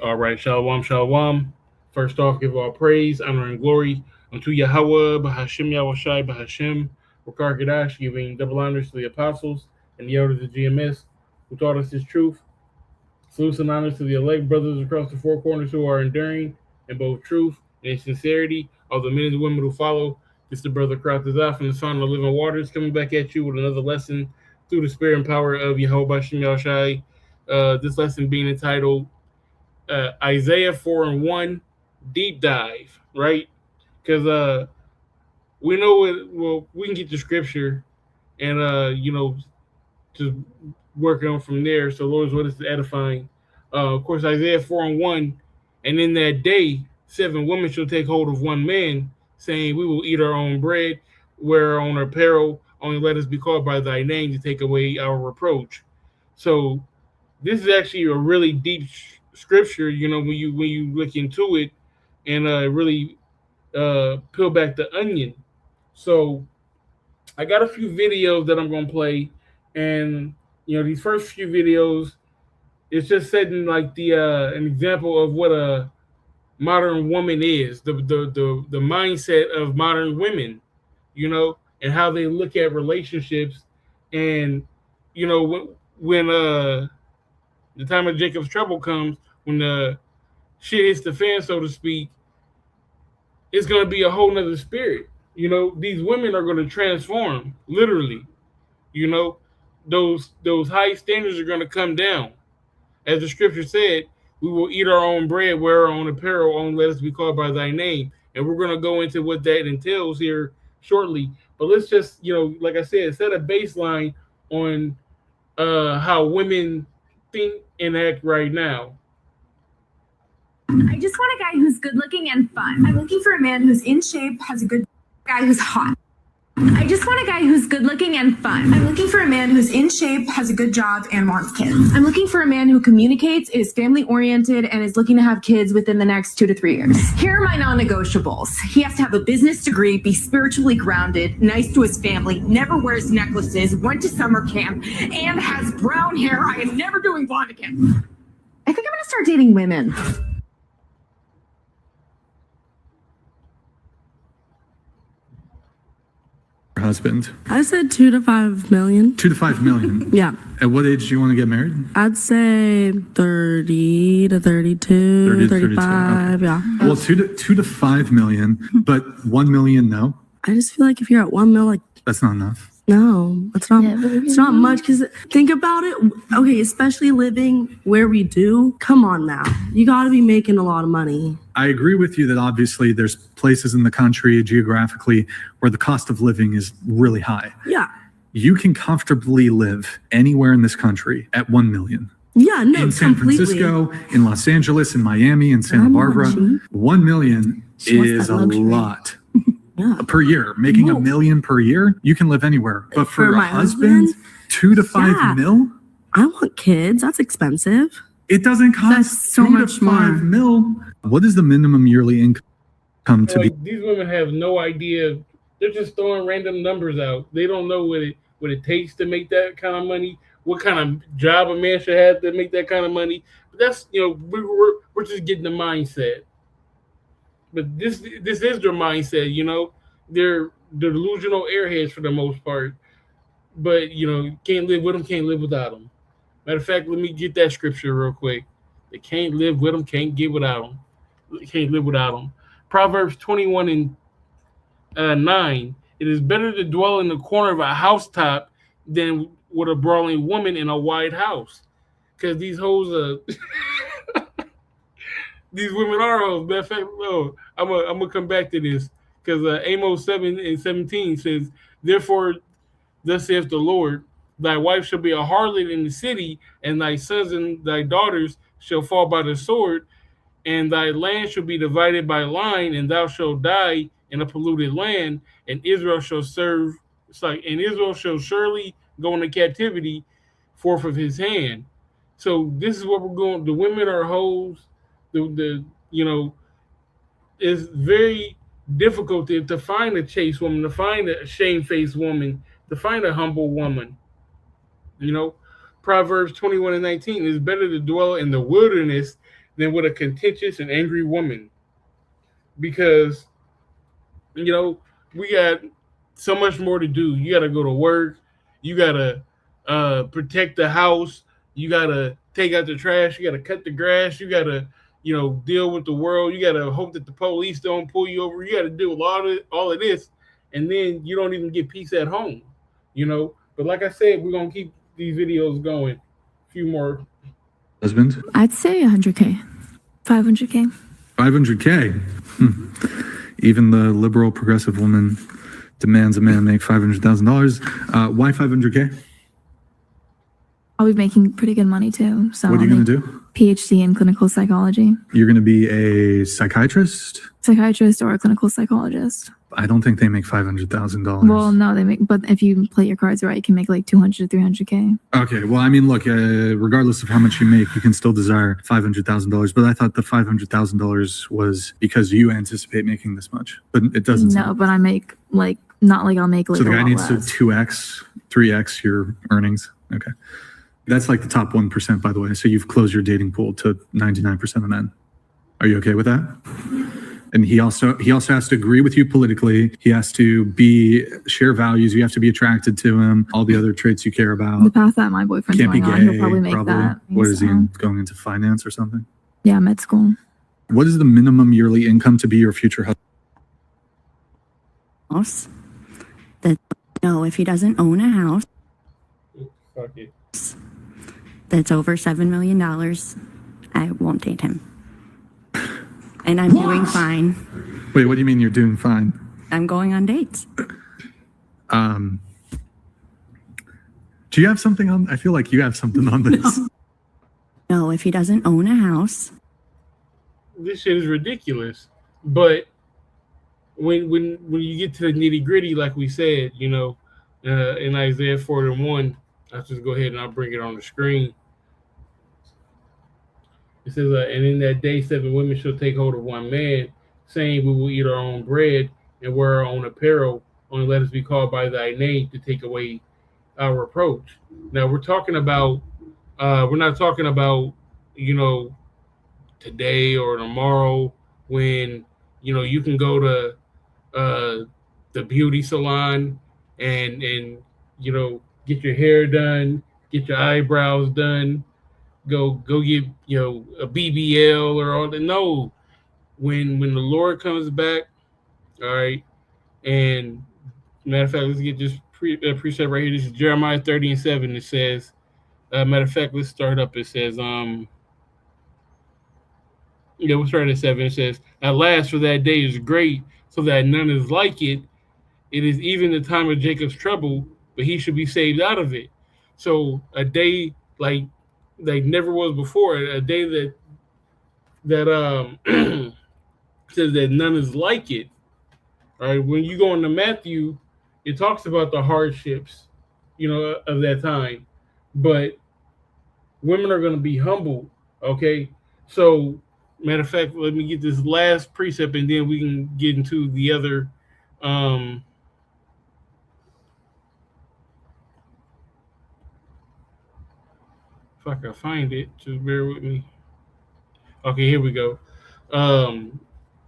All right, shalom, shalom. First off, give all praise, honor, and glory unto Yahweh, Bahashim Yahushai, Bahashim, Wakar Kadash, giving double honors to the apostles and the elders of GMS who taught us His truth. Salutes and honors to the elect brothers across the four corners who are enduring in both truth and in sincerity, all the men and women who follow. This is the brother Kratazah from the Son of the Living Waters coming back at you with another lesson through the spirit and power of Yahweh Bahashim Yahushai. This lesson being entitled Isaiah 4 and 1 deep dive, right? Because we know it. Well, we can get the scripture and just work on from there. So Lord's what is edifying. Of course, Isaiah 4 and 1, and in that day 7 women shall take hold of one man, saying, we will eat our own bread, wear our own apparel, only let us be called by thy name to take away our reproach. So this is actually a really deep scripture, when you look into it and really peel back the onion. So I got a few videos that I'm gonna play, and these first few videos, it's just setting like the an example of what a modern woman is, the mindset of modern women, and how they look at relationships, and when the time of Jacob's trouble comes, when the shit hits the fan, so to speak, it's going to be a whole nother spirit. These women are going to transform, literally. You know, those high standards are going to come down. As the scripture said, we will eat our own bread, wear our own apparel, only let us be called by thy name. And we're going to go into what that entails here shortly. But let's just, like I said, set a baseline on how women think and act right now. I just want a guy who's good looking and fun. I'm looking for a man who's in shape, has a good guy who's hot. I just want a guy who's good looking and fun. I'm looking for a man who's in shape, has a good job, and wants kids. I'm looking for a man who communicates, is family oriented, and is looking to have kids within the next 2 to 3 years. Here are my non-negotiables. He has to have a business degree, be spiritually grounded, nice to his family, never wears necklaces, went to summer camp, and has brown hair. I am never doing blonde again. I think I'm gonna start dating women. Husband? I said 2 to 5 million. 2 to 5 million? Yeah. At what age do you want to get married? I'd say 30 to 32, 30 to 35, 32. Okay. Yeah. Well, 2 to 5 million, but 1 million, no? I just feel like if you're at 1 mil, like, that's not enough. No, it's not much, because think about it. Okay, especially living where we do. Come on now. You got to be making a lot of money. I agree with you that obviously there's places in the country geographically where the cost of living is really high. Yeah. You can comfortably live anywhere in this country at 1 million. Yeah, no, in San Francisco, in Los Angeles, in Miami, in Santa Barbara. 1 million is a lot. Yeah. Per year, making $1 million per year, you can live anywhere. But for my a husband, 2 to 5 mil? I want kids. That's expensive. It doesn't cost so 2 much to 5 mil. What is the minimum yearly income to be? These women have no idea. They're just throwing random numbers out. They don't know what it takes to make that kind of money. What kind of job a man should have to make that kind of money. But that's we're just getting the mindset. But this is their mindset, They're delusional airheads for the most part. But can't live with them, can't live without them. Matter of fact, let me get that scripture real quick. They can't live with them, can't get without them. Can't live without them. Proverbs 21 and 9. It is better to dwell in the corner of a housetop than with a brawling woman in a wide house. Because these hoes are these women are hoes. Matter of fact, no, I'm gonna come back to this, because Amos 7:17 says, "Therefore, thus saith the Lord, thy wife shall be a harlot in the city, and thy sons and thy daughters shall fall by the sword, and thy land shall be divided by line, and thou shalt die in a polluted land, and Israel shall surely go into captivity forth of his hand." So this is what we're going. The women are hoes. It's very difficult to find a chaste woman, to find a shamefaced woman, to find a humble woman. Proverbs 21 and 19, it's better to dwell in the wilderness than with a contentious and angry woman. Because, you know, we got so much more to do. You got to go to work. You got to protect the house. You got to take out the trash. You got to cut the grass. You got to, you know, deal with the world. You got to hope that the police don't pull you over. You got to deal with all of this. And then you don't even get peace at home, you know. But like I said, we're going to keep these videos going. A few more. Husband? I'd say 100K, 500K. 500K. Even the liberal progressive woman demands a man make $500,000. Why 500K? I'll be making pretty good money too. So What are you going to do? PhD in clinical psychology. You're going to be a psychiatrist? Psychiatrist or a clinical psychologist. I don't think they make $500,000. Well, no, they make, but if you play your cards right, you can make like 200 to 300K. Okay, well, I mean, look, regardless of how much you make, you can still desire $500,000. But I thought the $500,000 was because you anticipate making this much, but it doesn't. No, but I make like not like I'll make like So the a guy lot needs to less. 2x, 3x your earnings. Okay, that's like the top 1%, by the way. So you've closed your dating pool to 99% of men. Are you okay with that? And he also has to agree with you politically. He has to share values. You have to be attracted to him. All the other traits you care The about. path that my boyfriend's Can't be going gay. on, he'll probably make that. What is he So, going into finance or something? Yeah, med school. What is the minimum yearly income to be your future husband? House. That no, if he doesn't own a house Fuck it. that's over $7 million, I won't date him. And I'm doing fine. Wait, what do you mean you're doing fine? I'm going on dates. Do you have something on? I feel like you have something on this. No, if he doesn't own a house, This shit is ridiculous. But when you get to the nitty gritty, like we said, you know, in Isaiah 4:1, I'll just go ahead and I'll bring it on the screen. It says, and in that day, 7 women shall take hold of one man, saying, we will eat our own bread and wear our own apparel. Only let us be called by thy name to take away our reproach. Now we're talking about, we're not talking about, you know, today or tomorrow when, you know, you can go to the beauty salon and you know, get your hair done, get your eyebrows done, go get, you know, a BBL or all that. No, when the Lord comes back, all right, and matter of fact, let's get this precept right here. This is Jeremiah 30:7. It says, matter of fact, let's start up. It says, yeah, we'll start at 7. It says, at last, for that day is great, so that none is like it. It is even the time of Jacob's trouble, but he should be saved out of it. So a day like never was before, a day that says that none is like it. All right, when you go into Matthew, it talks about the hardships, you know, of that time. But women are going to be humble, okay? So, matter of fact, let me get this last precept, and then we can get into the other. If I can find it, just bear with me. Okay, here we go.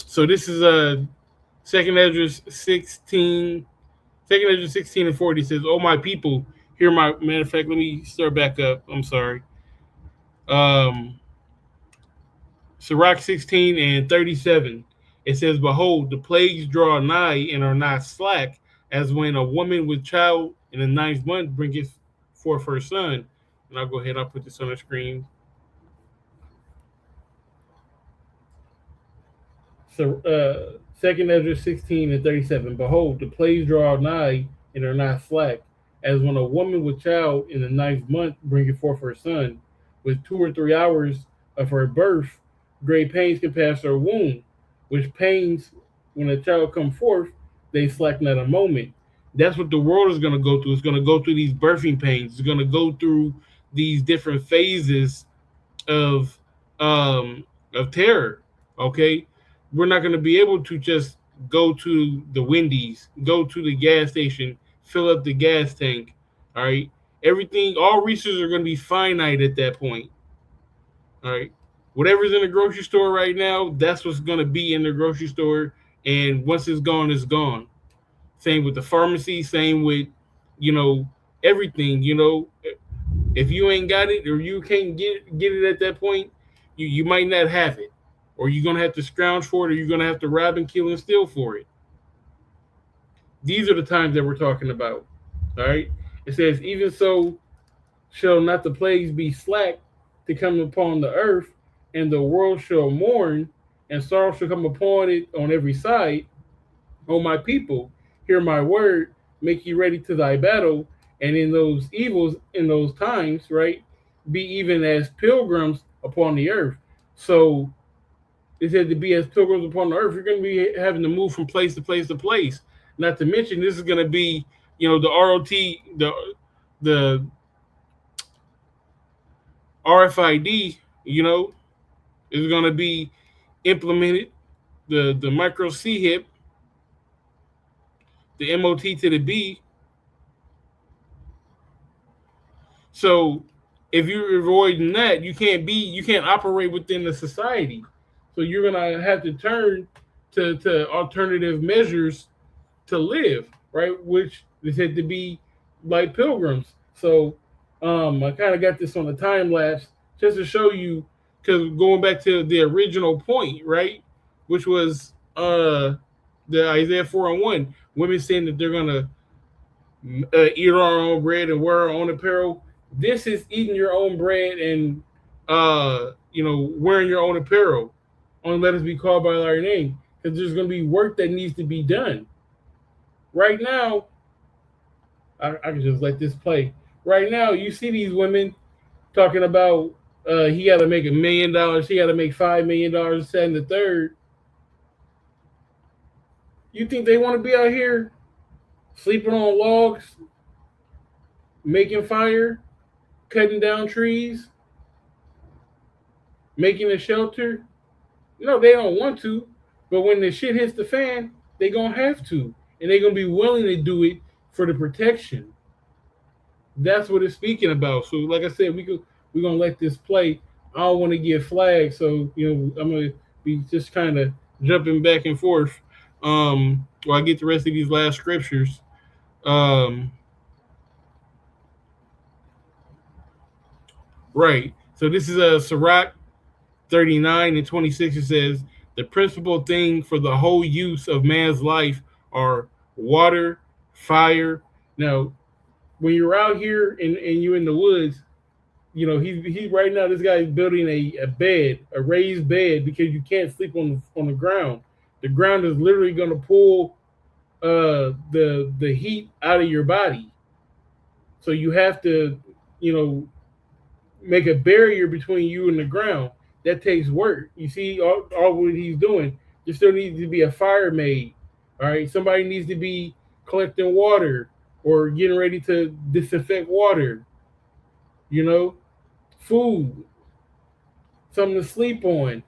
So this is Second Ezra 16. Second Ezra 16:40 says, "Oh my people, hear my." Matter of fact, let me start back up. I'm sorry. Sirach 16:37. It says, "Behold, the plagues draw nigh and are not slack, as when a woman with child in the 9th month bringeth forth her son." And I'll go ahead. I'll put this on the screen. So, 2 Ezra 16:37. Behold, the plagues draw nigh and are not slack, as when a woman with child in the 9th month bringeth forth her son. With 2 or 3 hours of her birth, great pains can pass her womb, which pains, when a child come forth, they slack not a moment. That's what the world is going to go through. It's going to go through these birthing pains. It's going to go through these different phases of terror. Okay, we're not going to be able to just go to the Wendy's, go to the gas station, fill up the gas tank. All right, everything, all resources are going to be finite at that point. All right, Whatever's in the grocery store right now, that's what's going to be in the grocery store. And once it's gone, it's gone. Same with the pharmacy. Same with, everything. If you ain't got it or you can't get it at that point, you might not have it, or you're gonna have to scrounge for it, or you're gonna have to rob and kill and steal for it. These are the times that we're talking about. All right. It says, even so shall not the plagues be slack to come upon the earth, and the world shall mourn, and sorrow shall come upon it on every side. O my people, hear my word, make ye ready to thy battle, and in those evils, in those times, right, be even as pilgrims upon the earth. So it said to be as pilgrims upon the earth, you're going to be having to move from place to place to place. Not to mention, this is going to be, the ROT, the RFID, is going to be implemented. The micro CHIP, the MOT to the B. So if you're avoiding that, you can't operate within the society. So you're gonna have to turn to alternative measures to live, right? Which they said to be like pilgrims. So I kind of got this on the time lapse just to show you, because going back to the original point, right, which was the Isaiah 4:1, women saying that they're gonna eat our own bread and wear our own apparel. This is eating your own bread and wearing your own apparel. Only let us be called by our name, because there's going to be work that needs to be done. Right now, I can just let this play. Right now, you see these women talking about he got to make $1 million, he got to make $5 million, this, and the third. You think they want to be out here sleeping on logs, making fire, cutting down trees, making a shelter? No, they don't want to. But when the shit hits the fan, they gonna have to, and they're gonna be willing to do it for the protection. That's what it's speaking about. So, like I said, we're gonna let this play. I don't want to get flagged, so I'm gonna be just kind of jumping back and forth while I get the rest of these last scriptures. Right. So this is Sirach 39:26. It says, the principal thing for the whole use of man's life are water, fire. Now, when you're out here and you're in the woods, he right now, this guy is building a bed, a raised bed, because you can't sleep on the ground. The ground is literally going to pull the heat out of your body. So you have to, make a barrier between you and the ground. That takes work. You see all what he's doing. There still needs to be a fire made. All right. Somebody needs to be collecting water or getting ready to disinfect water. Food, something to sleep on.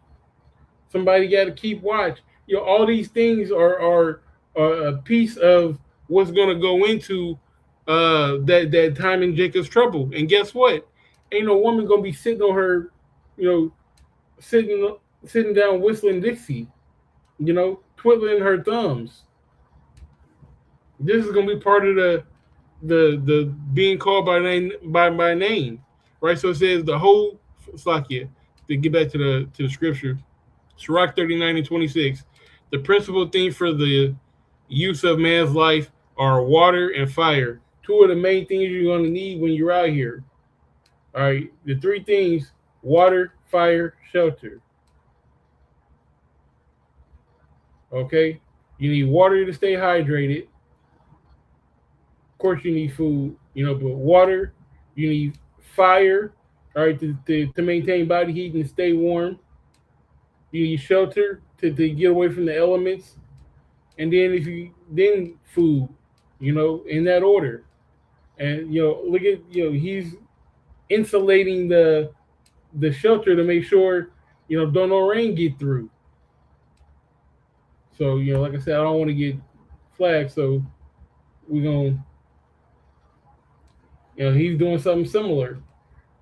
Somebody got to keep watch. All these things are a piece of what's going to go into that time in Jacob's trouble. And guess what? Ain't no woman going to be sitting on her, sitting down whistling Dixie, twiddling her thumbs. This is going to be part of the being called by name, right? So it says the whole Slakia, to get back to the scripture, Sirach 39:26. The principal thing for the use of man's life are water and fire. Two of the main things you're going to need when you're out here. All right, the three things: water, fire, shelter. Okay, you need water to stay hydrated. Of course, you need food, but water, you need fire, all right, to maintain body heat and stay warm. You need shelter to get away from the elements. And then food, in that order. And, look at, he's insulating the shelter to make sure, don't no rain get through. So, like I said, I don't want to get flagged. So we're going to, he's doing something similar.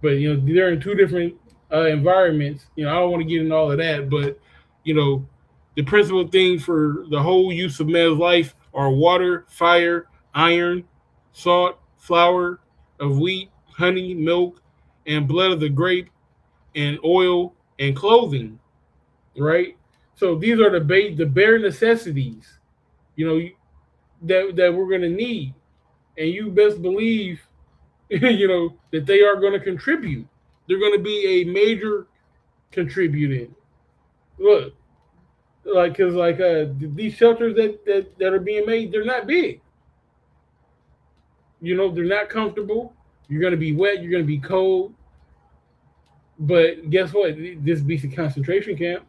But, they're in two different environments. I don't want to get into all of that, but the principal thing for the whole use of man's life are water, fire, iron, salt, flour of wheat, honey, milk, and blood of the grape, and oil and clothing. Right. So these are the bare necessities, that we're gonna need, and you best believe, that they are going to contribute. They're going to be a major contributing. Look, because these shelters that are being made, they're not big. They're not comfortable. You're going to be wet. You're going to be cold. But guess what? This beats a concentration camp.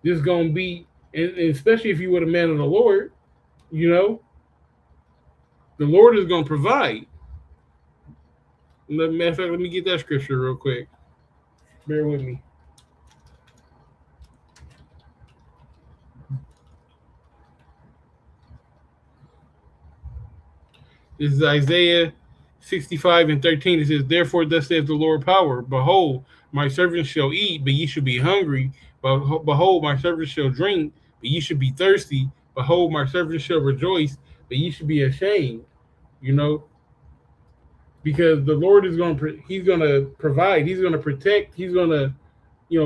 This is going to be, and especially if you were a man of the Lord, the Lord is going to provide. Matter of fact, let me get that scripture real quick. Bear with me. This is Isaiah 65:13. It says, "Therefore thus saith the Lord power, behold, my servants shall eat, but ye shall be hungry. Behold, my servants shall drink, but ye shall be thirsty. Behold, my servants shall rejoice, but ye shall be ashamed." Because the Lord is He's going to provide, He's going to protect, He's going to,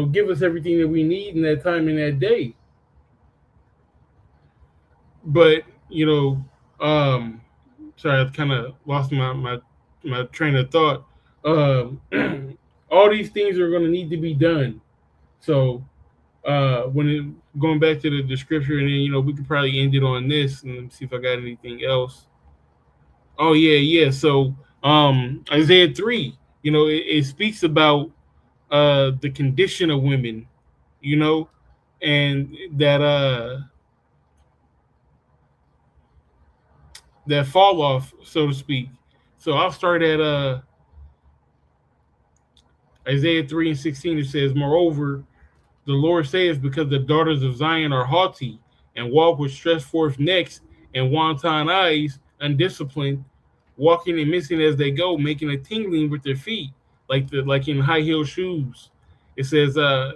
give us everything that we need in that time, in that day. But, sorry, I kind of lost my train of thought. All these things are going to need to be done. So going back to the scripture, and then, we could probably end it on this and see if I got anything else. Oh, yeah. So, Isaiah 3, it speaks about the condition of women, and that fall off, so to speak. So I'll start at Isaiah 3:16. It says, "Moreover, the Lord saith, because the daughters of Zion are haughty, and walk with stretched forth necks and wanton eyes, undisciplined, walking and missing as they go, making a tingling with their feet, like in high heel shoes." It says,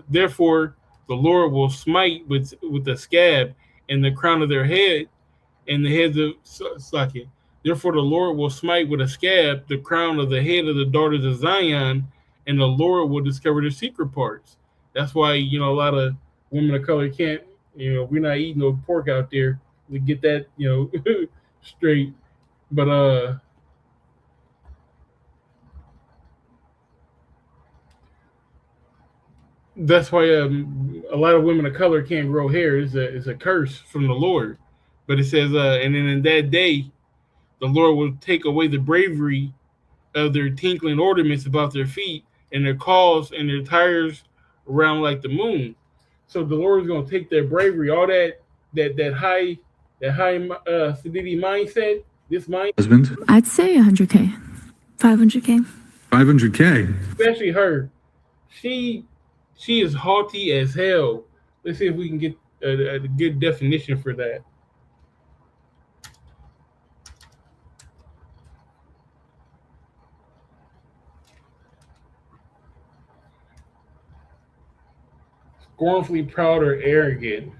"Therefore the Lord will smite with the scab and the crown of their head, and the heads of socket. Therefore the Lord will smite with a scab the crown of the head of the daughters of Zion, and the Lord will discover their secret parts." That's why a lot of women of color can't. We're not eating no pork out there. We get that straight, but that's why a lot of women of color can't grow hair. It's a curse from the Lord. But it says, and then in that day, the Lord will take away the bravery of their tinkling ornaments about their feet, and their calls and their tires around like the moon. So the Lord is going to take their bravery, all that high sedity mindset, this mind. Husband? I'd say 100K, 500K. 500K. Especially her. She is haughty as hell. Let's see if we can get a good definition for that. Scornfully proud or arrogant.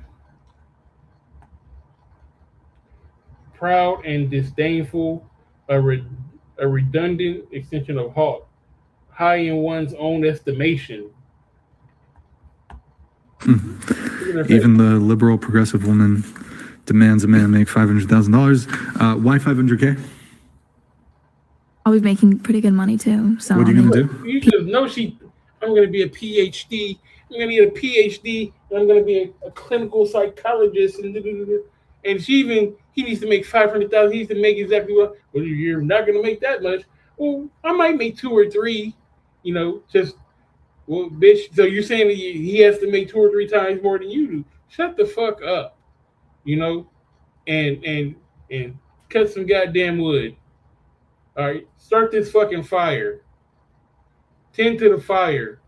Proud and disdainful, a redundant extension of haught. High in one's own estimation. Even the liberal progressive woman demands a man make $500,000. Why 500K? I'll be making pretty good money too. So What are you going to do? You just know I'm going to be a PhD. I'm going to get a PhD, and I'm going to be a clinical psychologist. And he needs to make $500,000. He needs to make exactly what. Well, you're not going to make that much. Well, I might make 2 or 3. Well, bitch. So you're saying that he has to make 2 or 3 times more than you do? Shut the fuck up, and cut some goddamn wood. All right, start this fucking fire. Tend to the fire.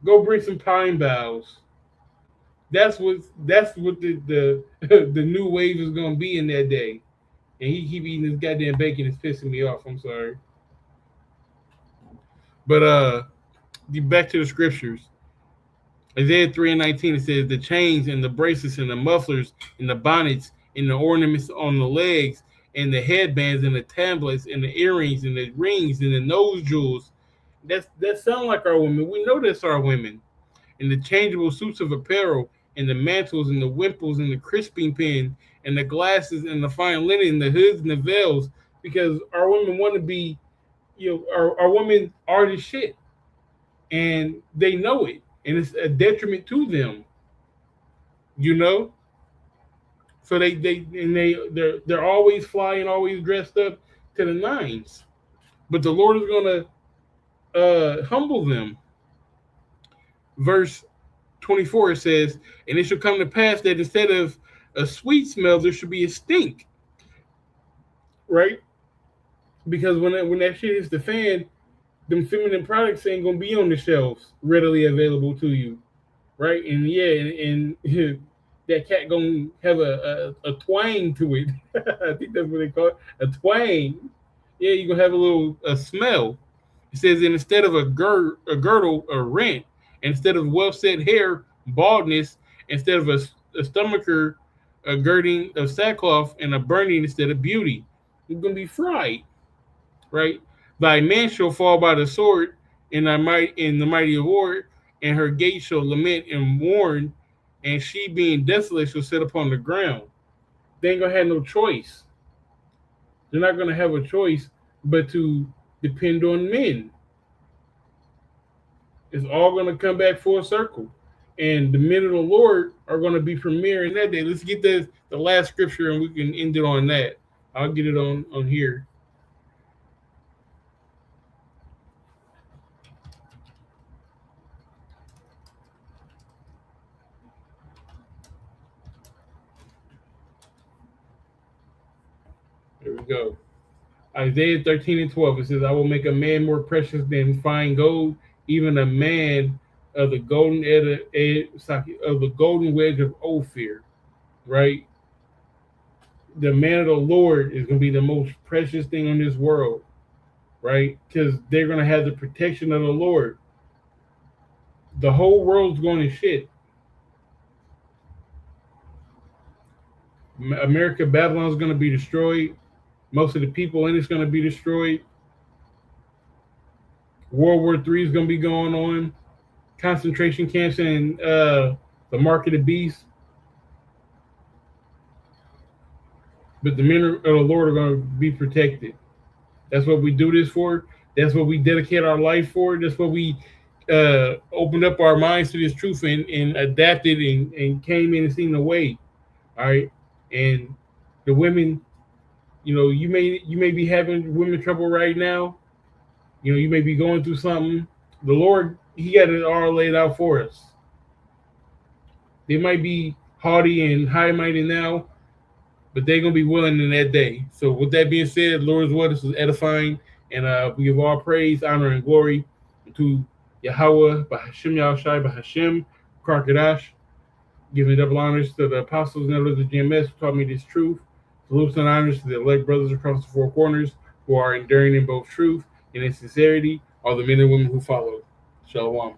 Go bring some pine boughs. That's what the new wave is gonna be in that day. And he keep eating this goddamn bacon. It's pissing me off. I'm sorry. But back to the scriptures. Isaiah 3:19, it says, the chains and the bracelets and the mufflers and the bonnets and the ornaments on the legs and the headbands and the tablets and the earrings and the rings and the nose jewels. That sound like our women. We know that's our women. And the changeable suits of apparel and the mantles and the wimples and the crisping pin and the glasses and the fine linen, the hoods and the veils, because our women want to be, our women are the shit. And they know it. And it's a detriment to them. So they're always flying, always dressed up to the nines. But the Lord is gonna humble them. Verse 24, it says, and it shall come to pass that instead of a sweet smell, there should be a stink. Right? Because when that shit hits the fan, them feminine products ain't gonna be on the shelves readily available to you. Right? And that cat gonna have a twang to it. I think that's what they call it, a twang. Yeah, you're gonna have a smell. It says, and instead of a girdle, a rent. Instead of well-set hair, baldness. Instead of a stomacher, a girding of sackcloth, and a burning instead of beauty. You're gonna be fried, right? Thy man shall fall by the sword, in the mighty war, and her gate shall lament and mourn, and she being desolate shall sit upon the ground. They ain't gonna have no choice. They're not gonna have a choice but to depend on men. It's all going to come back full circle. And the men of the Lord are going to be premiering that day. Let's get the last scripture and we can end it on that. I'll get it on here. There we go. Isaiah 13:12. It says, I will make a man more precious than fine gold, even a man of the golden wedge of Ophir, right? The man of the Lord is going to be the most precious thing on this world, right? Because they're going to have the protection of the Lord. The whole world's going to shit. America, Babylon is going to be destroyed. Most of the people in it's going to be destroyed. World War III is going to be going on. Concentration camps and the mark of the beast. But the men of the Lord are going to be protected. That's what we do this for. That's what we dedicate our life for. That's what we opened up our minds to this truth and adapted and came in and seen the way. All right. And the women, you may be having women trouble right now. You may be going through something. The Lord, He got it all laid out for us. They might be haughty and high-minded now, but they're going to be willing in that day. So with that being said, Lord's word is edifying, and we give all praise, honor, and glory to Yahweh, Bahashem Yahushai, Bahashem, Karkadash, giving double honors to the apostles and elders of GMS who taught me this truth. Salutes and honors to the elect brothers across the four corners who are enduring in both truth and in sincerity, all the men and women who follow. Shalom.